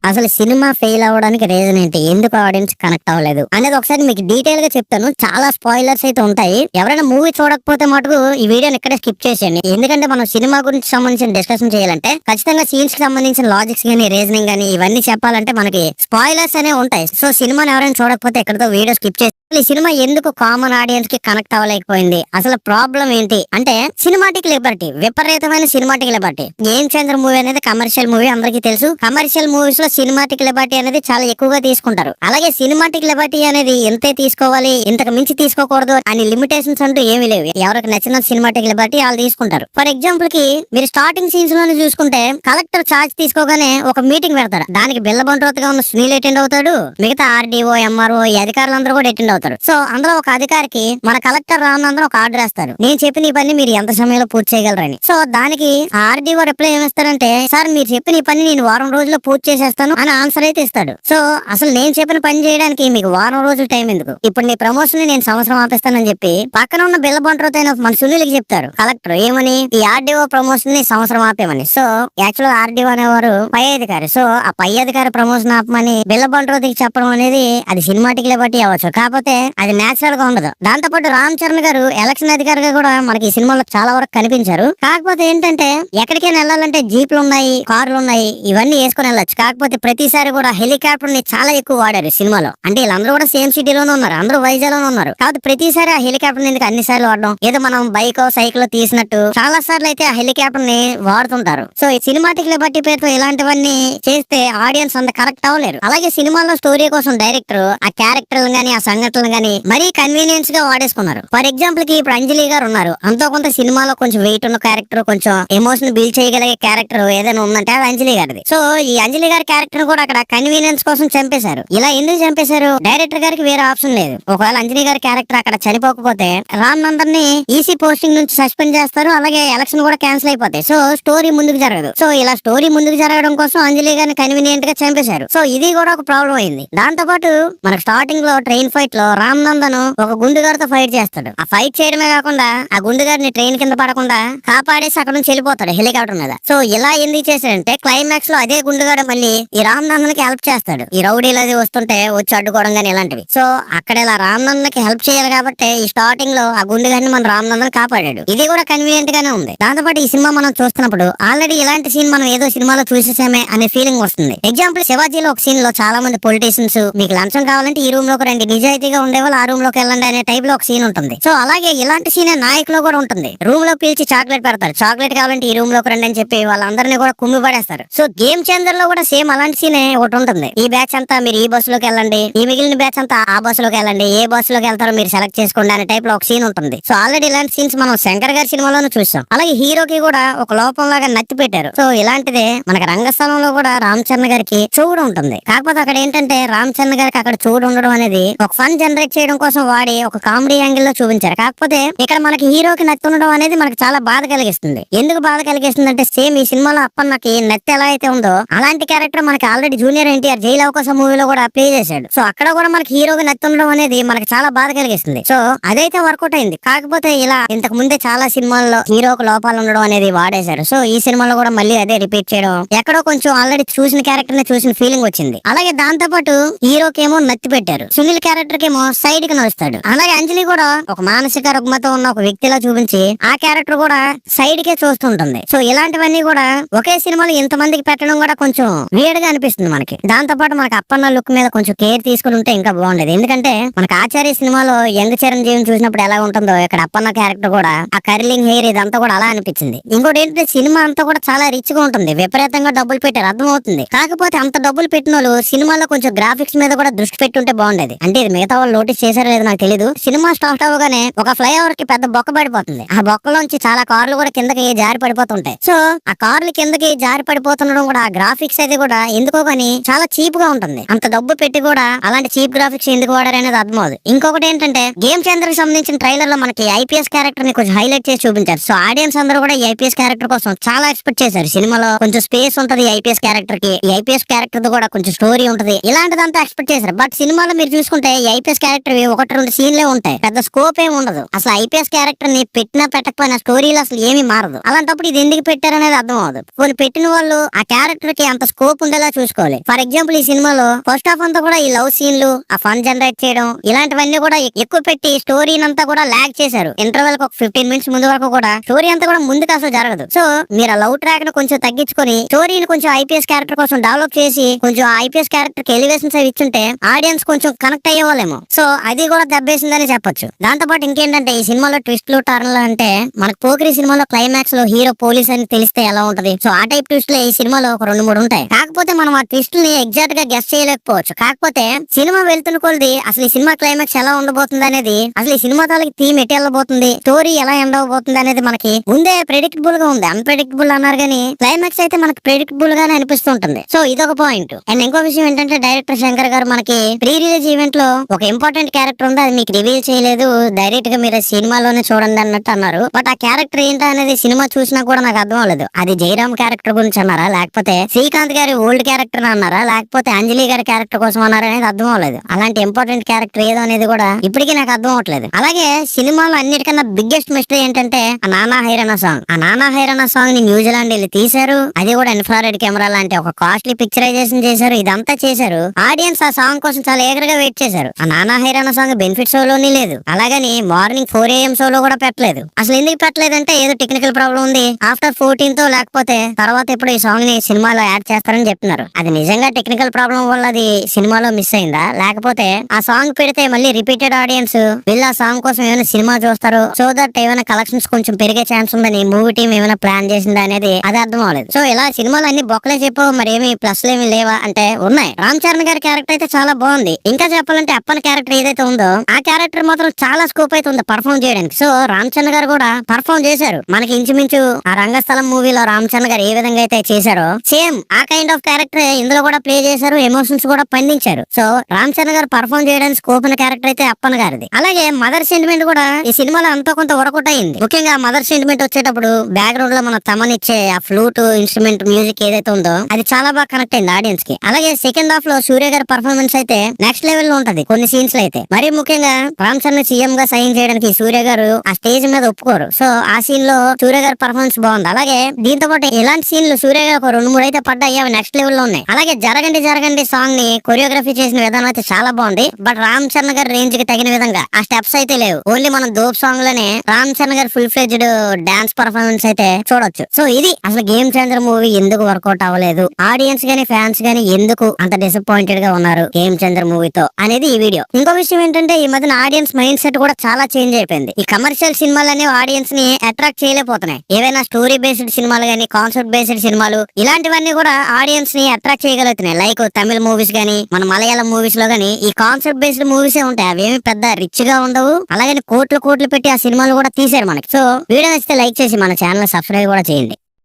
అసలు cinema fail అవ్వడానికి reason ఏంటి? ఎందుకు ఆడియన్స్ కనెక్ట్ అవ్వలేదు అనేది ఒకసారి మీకు డీటెయిల్ గా చెప్తాను. చాలా స్పాయిలర్స్ అయితే ఉంటాయి. ఎవరైనా మూవీ చూడకపోతే మటుకు ఈ వీడియోని ఇక్కడే స్కిప్ చేసేయండి. ఎందుకంటే మనం సినిమా గురించి సంబంధించిన డిస్కషన్ చేయాలంటే ఖచ్చితంగా సీన్స్ కి సంబంధించిన లాజిక్స్ గానీ, రీజనింగ్ గానీ ఇవన్నీ చెప్పాలంటే మనకి స్పాయిలర్స్ అనేవి ఉంటాయి. సో సినిమాని ఎవరైనా చూడకపోతే ఎక్కడితో వీడియో స్కిప్ చేసి ఈ సినిమా ఎందుకు కామన్ ఆడియన్స్ కి కనెక్ట్ అవ్వలేకపోయింది, అసలు ప్రాబ్లం ఏంటి అంటే సినిమాటిక్ లిబర్టీ, విపరీతమైన cinematic Liberty. Game changer movie అనేది కమర్షియల్ మూవీ, అందరికీ తెలుసు. కమర్షియల్ మూవీస్ లో సినిమాటిక్ లిబర్టీ అనేది చాలా ఎక్కువగా తీసుకుంటారు. అలాగే సినిమాటిక్ లిబర్టీ అనేది ఎంతే తీసుకోవాలి, ఇంతకు మించి తీసుకోకూడదు అని లిమిటేషన్స్ అంటూ ఏమీ లేవు. ఎవరికి నచ్చిన సినిమాటిక్ లిబర్టీ వాళ్ళు తీసుకుంటారు. ఫర్ ఎగ్జాంపుల్ కి మీరు స్టార్టింగ్ సీన్స్ లోనే చూసుకుంటే కలెక్టర్ ఛార్జ్ తీసుకోగానే ఒక మీటింగ్ పెడతారు. దానికి బిల్ల బంట్రోత్ గా ఉన్న సునీల్ అటెండ్ అవుతాడు. మిగతా ఆర్డీఓ, ఎంఆర్ఓ ఈ అధికారులందరూ కూడా అటెండ్ అవుతారు. సో అందులో ఒక అధికారికి మన కలెక్టర్ రానందరూ ఒక ఆర్డర్ వేస్తారు. నేను చెప్పిన ఈ పని మీరు ఎంత సమయంలో పూర్తి చేయగలరని. సో దానికి ఆర్డీఓ రిప్లై ఏమిస్తారంటే, సార్ మీరు చెప్పిన ఈ పని నేను వారం రోజుల్లో పూర్తి చేసేస్తాను అని ఆన్సర్ అయితే ఇస్తాడు. సో అసలు నేను చెప్పిన పని చేయడానికి మీకు వారం రోజులు టైం ఎందుకు? ఇప్పుడు నీ ప్రమోషన్ నేను సంవత్సరం ఆపిస్తానని చెప్పి పక్కన ఉన్న బిల్ల బంట్రోత్ అయిన మన సునీల్కి చెప్తారు కలెక్టర్. ఏమని? ఈ ఆర్డీఓ ప్రమోషన్ ని సంవత్సరం ఆపేమని. సో యాక్చువల్ ఆర్డీఓ అనేవారు పై అధికారి. సో ఆ పై అధికారి ప్రమోషన్ ఆపమని బిల్ల బంట్రోత్ కి చెప్పడం అనేది అది సినిమాటిక్ లిబర్టీ అవ్వచ్చు. కాకపోతే అది నేచురల్ గా ఉండదు. దాంతో పాటు రామ్ చరణ్ గారు ఎలక్షన్ అధికారిగా కూడా మనకి ఈ సినిమాలో చాలా వరకు కనిపించారు. కాకపోతే ఏంటంటే ఎక్కడికైనా వెళ్ళాలంటే జీప్లు ఉన్నాయి, కార్లు ఉన్నాయి, ఇవన్నీ వేసుకుని వెళ్ళొచ్చు. కాకపోతే ప్రతిసారి కూడా హెలికాప్టర్ ని చాలా ఎక్కువ వాడారు సినిమాలో. అంటే వీళ్ళందరూ కూడా సేమ్ సిటీలోనే ఉన్నారు, అందరూ వైజాగ్ లోనే ఉన్నారు. కాబట్టి ప్రతిసారి ఆ హెలికాప్టర్ ఎందుకు అన్ని సార్లు వాడడం? ఏదో మనం బైక్ సైకిల్ తీసినట్టు చాలా సార్లు అయితే ఆ హెలికాప్టర్ ని వాడుతుంటారు. సో ఈ సినిమాటిక్ లిబర్టీ పేరుతో ఇలాంటివన్నీ చేస్తే ఆడియన్స్ అంత కరెక్ట్ అవ్వలేరు. అలాగే సినిమాలో స్టోరీ కోసం డైరెక్టర్ ఆ క్యారెక్టర్లు గానీ, ఆ సంఘటనలు గానీ మరీ కన్వీనియన్స్ గా వాడేసుకున్నారు. ఫర్ ఎగ్జాంపుల్ కి ఇప్పుడు అంజలి గారు ఉన్నారు. అంతో కొంత సినిమాలో కొంచెం వెయిట్ ఉన్న క్యారెక్టర్, కొంచెం ఎమోషన్ బిల్డ్ చేయగలిగే క్యారెక్టర్ ఏదైనా ఉందంటే అది అంజలి గారిది. సో ఈ అంజలి గారి క్యారెక్టర్ కూడా అక్కడ కన్వీనియన్స్ కోసం చంపేశారు. ఇలా ఎందుకు చంపేశారు? డైరెక్టర్ గారికి వేరే ఆప్షన్ లేదు. ఒకవేళ అంజలి గారి క్యారెక్టర్ అక్కడ చనిపోకపోతే రామ్ నందన్ ని ఈసీ పోస్టింగ్ నుంచి సస్పెండ్ చేస్తారు. అలాగే ఎలక్షన్ కూడా క్యాన్సిల్ అయిపోతాయి. సో స్టోరీ ముందుకు జరగదు. సో ఇలా స్టోరీ ముందుకు జరగడం కోసం అంజలి గారిని కన్వీనియంట్ గా చంపేశారు. సో ఇది కూడా ఒక ప్రాబ్లం అయింది. దాంతో పాటు మనకు స్టార్టింగ్ లో ట్రైన్ ఫైట్ లో రామ్ నందన్ ఒక గుండుగారితో ఫైట్ చేస్తాడు. ఆ ఫైట్ చేయడమే కాకుండా ఆ గుండుగారిని ట్రైన్ కింద పడకుండా కాపాడేసి అక్కడ నుంచి వెళ్ళిపోతాడు హెలికాప్టర్ మీద. సో ఇలా ఎందుకు చేశాడంటే క్లైమాక్స్ లో అదే గుండుగాడు మళ్ళీ ఈ రామ్ నందన్ కి హెల్ప్ చేస్తాడు. ఈ రౌడీలు అది వస్తుంటే వచ్చి అడ్డుకోవడం గానీ ఇలాంటివి. సో అక్కడ ఇలా రామ్ నందన్ కి హెల్ప్ చేయాలి కాబట్టి ఈ స్టార్టింగ్ లో ఆ గుండుగారిని మన రామ్ నందన్ కాపాడాడు. ఇది కూడా కన్వీనియంట్ గానే ఉంది. దాంతో పాటు ఈ సినిమా మనం చూస్తున్నప్పుడు ఆల్రెడీ ఇలాంటి సీన్ మనం ఏదో సినిమాలో చూసేసామే అనే ఫీలింగ్ వస్తుంది. ఎగ్జాంపుల్ శివాజీలో ఒక సీన్ లో చాలా మంది పొలిటీషియన్స్ మీకు లంచం కావాలంటే ఈ రూమ్ లోకి రండి, నిజాయితీగా ఉండేవాళ్ళు ఆ రూమ్ లోకి వెళ్ళండి అనే టైప్ లో ఒక సీన్ ఉంటుంది. సో అలాగే ఇలాంటి సీన్ నాయకులో కూడా ఉంటుంది. రూమ్ లో పిలిచి చాక్లెట్ పెడతారు. చాక్లెట్ కావాలంటే ఈ రూమ్ లోకి రండి అని చెప్పి వాళ్ళందరినీ కూడా కుమ్మి పడేస్తారు. సో గేమ్ చేంజర్ లో కూడా సేమ్ అలాంటి సీనే ఒకటి ఉంటుంది. ఈ బ్యాచ్ అంతా మీరు ఈ బస్సులోకి వెళ్ళండి, ఈ మిగిలిన బ్యాచ్ అంతా ఆ బస్సులోకి వెళ్ళండి, ఏ బస్సులోకి వెళ్తారో మీరు సెలెక్ట్ చేసుకోండి అనే టైప్ లో ఒక సీన్ ఉంటుంది. సో ఆల్రెడీ ఇలాంటి సీన్స్ మనం శంకర్ గారి సినిమాలోనే చూసాం. అలాగే హీరోకి కూడా ఒక లోపం లాగా నత్తి పెట్టారు. సో ఇలాంటిదే మనకి రంగస్థలంలో కూడా రామ్ చరణ్ గారికి చూడు ఉంటుంది. కాకపోతే అక్కడ ఏంటంటే రామ్ చరణ్ గారికి అక్కడ చూడు ఉండడం అనేది ఒక ఫన్ జనరేట్ చేయడం కోసం వాడి ఒక కామెడీ యాంగిల్ లో చూపించారు. కాకపోతే ఇక్కడ మనకి హీరోకి నత్తి ఉండడం అనేది మనకి చాలా బాధ కలిగిస్తుంది. ఎందుకు బాధ కలిగిస్తుంది అంటే సేమ్ ఈ సినిమాలో అప్పన్నకి నత్తి ఎలా అయితే ఉందో అలాంటి క్యారెక్టర్ మనకి ఆల్రెడీ జూనియర్ ఎన్టీఆర్ జైలు అవకాశం మూవీలో కూడా ప్లే చేశాడు. సో అక్కడ కూడా మనకి హీరోకి నత్తి ఉండడం అనేది మనకి చాలా బాధ కలిగిస్తుంది. సో అదైతే వర్కౌట్ అయింది. కాకపోతే ఇలా ఇంతకు ముందే చాలా సినిమాల్లో హీరోకి లోపాలు ఉండడం అనేది వాడేశారు. సో ఈ సినిమాలో కూడా మళ్ళీ అదే రిపీట్ చేయడం ఎక్కడో కొంచెం ఆల్రెడీ చూసిన క్యారెక్టర్ ని చూసిన ఫీలింగ్ వచ్చింది. అలాగే దాంతో పాటు హీరోకేమో నత్తి పెట్టారు, సునీల్ క్యారెక్టర్ కేమో సైడ్ కి నడుస్తాడు. అలాగే అంజలి కూడా ఒక మానసిక రుగ్మత ఉన్న ఒక వ్యక్తిలా చూపించి ఆ క్యారెక్టర్ కూడా సైడ్ కే చూస్తుంటుంది. సో ఇలాంటివన్నీ కూడా ఒకే సినిమాలో ఇంతమందికి పెట్టడం కూడా కొంచెం వీడ్ గా అనిపిస్తుంది మనకి. దాంతో పాటు మనకి అప్పన్న లుక్ మీద కొంచెం కేర్ తీసుకుని ఉంటే ఇంకా బాగుండేది. ఎందుకంటే మనకి ఆచార్య సినిమాలో యంగ్ చిరంజీవిని చూసినప్పుడు ఎలా ఉంటుందో ఇక్కడ అప్పన్న క్యారెక్టర్ కూడా ఆ కర్లింగ్ హెయిర్ ఇదంతా కూడా అలా అనిపించింది. ఇంకోటి ఏంటంటే సినిమా అంతా కూడా చాలా రిచ్ గా ఉంటుంది. విపరీతంగా డబ్బులు పెట్టారు, అర్థమవుతుంది. కాకపోతే అంత డబ్బులు పెట్టిన వాళ్ళు సినిమాలో కొంచెం గ్రాఫిక్స్ మీద కూడా దృష్టి పెట్టుంటే బాగుండేది. అంటే ఇది మిగతా వాళ్ళు నోటీస్ చేశారో లేదో నాకు తెలియదు. సినిమా స్టార్ట్ అవగానే ఒక ఫ్లైఓవర్ కి పెద్ద బొక్క పడిపోతుంది. ఆ బొక్కలోంచి చాలా కార్లు కూడా కిందకి జారి పడిపోతుంటాయి. సో ఆ కార్లు కిందకి జారి పడిపోతుండడం కూడా ఆ గ్రాఫిక్స్ అయితే కూడా ఎందుకో కానీ చాలా చీప్ గా ఉంటుంది. అంత డబ్బు పెట్టి కూడా అలాంటి చీప్ గ్రాఫిక్స్ ఎందుకు వాడారు అనేది అర్థమవుతుంది. ఇంకొకటి ఏంటంటే గేమ్ చేంజర్ కి సంబంధించిన ట్రైలర్ లో మనకి ఐపీఎస్ క్యారెక్టర్ ని కొంచెం హైలైట్ చేసి చూపించారు. సో ఆడియన్స్ అందరూ కూడా ఈ ఐపీఎస్ క్యారెక్టర్ కోసం చాలా ఎక్స్పెక్ట్ చేశారు. సినిమాలో కొంచెం స్పేస్ ఉంటది ఐపీఎస్ క్యారెక్టర్ కి, ఈ ఐపీఎస్ క్యారెక్టర్ తో కూడా కొంచెం స్టోరీ ఉంటది, ఇలాంటిదంతా ఎక్స్పెక్ట్ చేశారు. బట్ సినిమాలో మీరు చూసుకుంటే ఈ ఐపీఎస్ ఐపీఎస్ క్యారెక్టర్ ఒకటి రెండు సీన్లే ఉంటాయి, పెద్ద స్కోప్ ఏమి ఉండదు. అసలు ఐపీఎస్ క్యారెక్టర్ ని పెట్టినా పెట్టకపోయినా స్టోరీలో అసలు ఏమీ మారదు. అలాంటప్పుడు ఇది ఎందుకు పెట్టారనేది అర్థం అవదు. కొన్ని పెట్టిన వాళ్ళు ఆ క్యారెక్టర్ కి అంత స్కోప్ ఉండేలా చూసుకోవాలి. ఫర్ ఎగ్జాంపుల్ ఈ సినిమాలో ఫస్ట్ హాఫ్ అంతా కూడా ఈ లవ్ సీన్లు, ఆ ఫన్ జనరేట్ చేయడం ఇలాంటివన్నీ కూడా ఎక్కువ పెట్టి స్టోరీని అంతా కూడా లాగ్ చేశారు. ఇంటర్వెల్ ఒక 15 మినిట్స్ ముందు వరకు కూడా స్టోరీ అంతా కూడా ముందుకు అసలు జరగదు. సో మీరు ఆ లవ్ ట్రాక్ ను కొంచెం తగ్గించుకొని స్టోరీని కొంచెం ఐపీఎస్ క్యారెక్టర్ కోసం డెవలప్ చేసి కొంచెం ఐపీఎస్ క్యారెక్టర్ కి ఎలివేషన్స్ అవి ఇచ్చుంటే ఆడియన్స్ కొంచెం కనెక్ట్ అయ్యేవాళ్ళేమో. సో అది కూడా దెబ్బేసిందని చెప్పొచ్చు. దాంతో పాటు ఇంకేంటంటే ఈ సినిమాలో ట్విస్ట్లు టర్న్లు అంటే మనకు పోకిరి సినిమాలో క్లైమాక్స్ లో హీరో పోలీస్ అని తెలిస్తే ఎలా ఉంటది, సో ఆ టైప్ ట్విస్ట్లు ఈ సినిమాలో ఒక 2-3 ఉంటాయి. కాకపోతే మనం ఆ ట్విస్ట్ ని ఎగ్జాక్ట్ గా గెస్ చేయలేకపోవచ్చు. కాకపోతే సినిమా వెళ్తున్న కొలది అసలు ఈ సినిమా క్లైమాక్స్ ఎలా ఉండబోతుంది అనేది, అసలు ఈ సినిమా తాలకి థీమ్ ఎటు వెళ్ళబోతుంది, స్టోరీ ఎలా ఎండ్ అవబోతుంది అనేది మనకి ముందే ప్రెడిక్టబుల్ గా ఉంది. అన్ప్రెడిక్టబుల్ అన్నారు కానీ క్లైమాక్స్ అయితే మనకి ప్రెడిక్టబుల్ గానే అనిపిస్తుంటుంది. సో ఇదొక పాయింట్. అండ్ ఇంకో విషయం ఏంటంటే డైరెక్టర్ శంకర్ గారు మనకి ప్రీ రిలీజ్ ఈవెంట్ లో ఒక ఇంపార్టెంట్ క్యారెక్టర్ ఉంది, అది మీకు రివీల్ చేయలేదు, డైరెక్ట్ గా మీరు సినిమాలోనే చూడండి అన్నట్టు అన్నారు. బట్ ఆ క్యారెక్టర్ ఏంటో అనేది సినిమా చూసినా కూడా నాకు అర్థం అవ్వలేదు. అది జయరామ్ క్యారెక్టర్ గురించి అన్నారా, లేకపోతే శ్రీకాంత్ గారి ఓల్డ్ క్యారెక్టర్ అన్నారా, లేకపోతే అంజలి గారి క్యారెక్టర్ కోసం అన్నారా అనేది అర్థం అవ్వలేదు. అలాంటి ఇంపార్టెంట్ క్యారెక్టర్ ఏదో అనేది కూడా ఇప్పటికీ నాకు అర్థం అవ్వట్లేదు. అలాగే సినిమాలో అన్నిటికన్నా బిగ్గెస్ట్ మిస్టరీ ఏంటంటే ఆ నానా హైరానా సాంగ్. ఆ నానా హైరానా సాంగ్ ని న్యూజిలాండ్ వెళ్ళి తీశారు. అది కూడా ఇన్ఫ్రారెడ్ కెమెరా లాంటి ఒక కాస్ట్లీ పిక్చరైజేషన్ చేశారు. ఇదంతా చేశారు. ఆడియన్స్ ఆ సాంగ్ కోసం చాలా ఏగరగా వెయిట్ చేశారు. ఆ నానా హైరానా సాంగ్ బెనిఫిట్ షోలోని లేదు, అలాగని మార్నింగ్ 4 AM షోలో కూడా పెట్టలేదు. అసలు ఎందుకు పెట్టలేదంటే ఏదో టెక్నికల్ ప్రాబ్లం ఉంది, ఆఫ్టర్ 14 తో లేకపోతే తర్వాత ఇప్పుడు ఈ సాంగ్ ని సినిమాలో యాడ్ చేస్తారని చెప్తున్నారు. అది నిజంగా టెక్నికల్ ప్రాబ్లం వల్ల అది సినిమాలో మిస్ అయిందా, లేకపోతే ఆ సాంగ్ పెడితే మళ్ళీ రిపీటెడ్ ఆడియన్స్ వీళ్ళు ఆ సాంగ్ కోసం ఏమైనా సినిమా చూస్తారు, సో దట్ ఏమైనా కలెక్షన్స్ కొంచెం పెరిగే ఛాన్స్ ఉందని మూవీ టీం ఏమైనా ప్లాన్ చేసిందా అనేది అది అర్థం అవ్వలేదు. సో ఇలా సినిమాలు అన్ని బొక్కలే చెప్పు, మరి ఏమి ప్లస్లు ఏమి లేవా అంటే ఉన్నాయి. రామ్ చరణ్ గారి క్యారెక్టర్ అయితే చాలా బాగుంది. ఇంకా చెప్పాలంటే అప్పన్ క్యారెక్టర్ ఏదైతే ఉందో ఆ క్యారెక్టర్ మాత్రం చాలా స్కోప్ అయితే ఉంది పర్ఫార్మ్ చేయడానికి. సో రామ్ చరణ్ గారు కూడా పర్ఫార్మ్ చేశారు. మనకి ఇంచుమించు ఆ రంగస్థలం మూవీలో రామ్ చరణ్ గారు ఏ విధంగా అయితే చేశారో సేమ్ ఆ కైండ్ ఆఫ్ క్యారెక్టర్ ఇందులో కూడా ప్లే చేశారు, ఎమోషన్స్ కూడా పండించారు. సో రామ్ చరణ్ గారు పర్ఫార్మ్ చేయడానికి స్కోప్ ఉన్న క్యారెక్టర్ అయితే అప్పన్ గారిది. అలాగే మదర్ సెంటిమెంట్ కూడా ఈ సినిమాలో అంతా కొంత వర్కౌట్ అయింది. ముఖ్యంగా మదర్ సెంటిమెంట్ వచ్చేటప్పుడు బ్యాక్గ్రౌండ్ లో మన తమనిచ్చే ఆ ఫ్లూట్ ఇన్స్ట్రుమెంట్ మ్యూజిక్ ఏదైతే ఉందో అది చాలా బాగా కనెక్ట్ అయింది ఆడియన్స్ కి. అలాగే సెకండ్ హాఫ్ లో సూర్య గారి పర్ఫార్మెన్స్ అయితే నెక్స్ట్ లెవెల్ లో ఉంటది కొన్ని సీన్స్ లో అయితే. మరి ముఖ్యంగా రామ్ చరణ్ సీఎం గా సైన్ చేయడానికి సూర్య గారు ఆ స్టేజ్ మీద ఒప్పుకోరు. సో ఆ సీన్ లో సూర్య గారి పర్ఫార్మెన్స్ బాగుంది. అలాగే దీంతో పాటు ఇలాంటి సీన్లు సూర్య గారు ఒక 2-3 అయితే పడ్డాయి, అవి నెక్స్ట్ లెవెల్ లో ఉన్నాయి. అలాగే జరగండి జరగండి సాంగ్ ని కొరియోగ్రఫీ చేసిన విధానం అయితే చాలా బాగుంది. బట్ రామ్ చరణ్ గారి రేంజ్ కి తగిన విధంగా ఆ స్టెప్స్ అయితే లేవు. ఓన్లీ మనం దోప్ సాంగ్ లోనే రామ్ చరణ్ గారి ఫుల్ ఫ్లెడ్జ్డ్ డాన్స్ పర్ఫార్మెన్స్ అయితే చూడొచ్చు. సో ఇది అసలు గేమ్ చేంజర్ మూవీ ఎందుకు వర్కౌట్ అవ్వలేదు, ఆడియన్స్ గానీ ఫ్యాన్స్ గానీ ఎందుకు అంత డిసప్పాయింటెడ్ గా ఉన్నారు గేమ్ చేంజర్ మూవీతో అనేది ఈ వీడియో. ఇంకో విషయం ఏంటంటే ఈ మధ్యన ఆడియన్స్ మైండ్ సెట్ కూడా చాలా చేంజ్ అయిపోయింది. ఈ కమర్షియల్ సినిమాలు అనేవి ఆడియన్స్ ని అట్రాక్ట్ చేయలేకపోతున్నాయి. ఏవైనా స్టోరీ బేస్డ్ సినిమాలు గానీ కాన్సెప్ట్ బేస్డ్ సినిమాలు ఇలాంటివన్నీ కూడా ఆడియన్స్ ని అట్రాక్ట్ చేయగలుగుతున్నాయి. లైక్ తమిళ మూవీస్ గానీ మన మలయాళం మూవీస్ లో గానీ ఈ కాన్సెప్ట్ బేస్డ్ మూవీస్ ఉంటాయి. అవేమి పెద్ద రిచ్ గా ఉండవు. అలాగే కోట్లు పెట్టి ఆ సినిమాలు కూడా తీసారు మనకి. సో వీడియో నచ్చితే లైక్ చేసి మన ఛానల్ సబ్స్క్రైబ్ కూడా చేయండి.